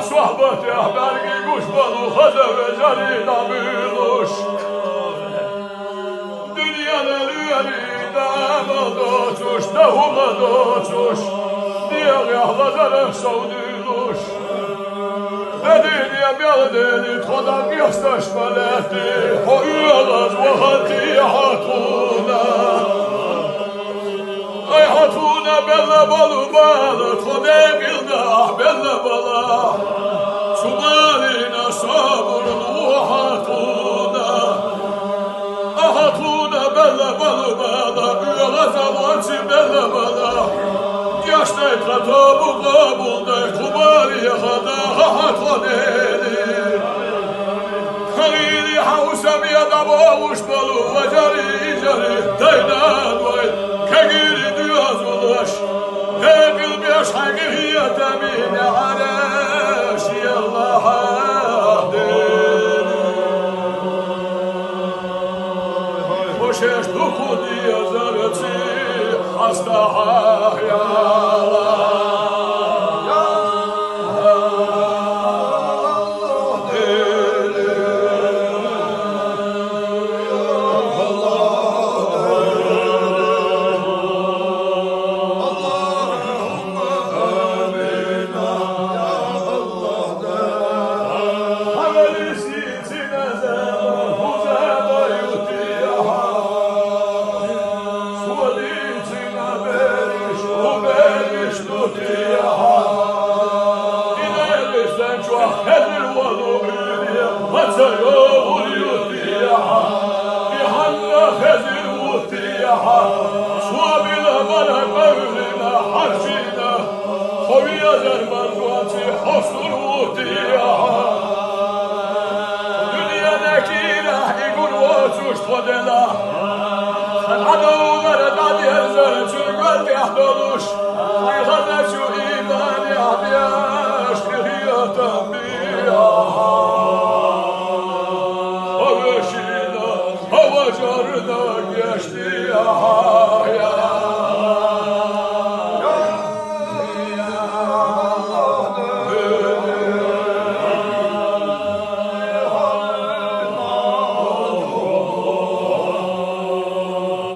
صحبته برگی گوش بلو خزه و جری نمیلوش دنیا نلیلی دامل دوچوش دهوم دوچوش دیگه احلازر سودیلوش ادینیم یادینی خدا بیستش ملتی خویلز و خطی حتونه ای حتونه بله بالو بله خدا گلده بله بله شمالنا صبر وحتونا أحتونا بلا بلا بلا غزوات بلا بلا yaşta katabı kabulda kubari hada hatvaneli Halili havsa biyada bavuş balu vacari cari daynan vay kegiri düyaz ulaş Hegil beş hagiriyete bine areş yallah Hoşeş duku diye zarıtı hasta hayala Hava carına geçti ya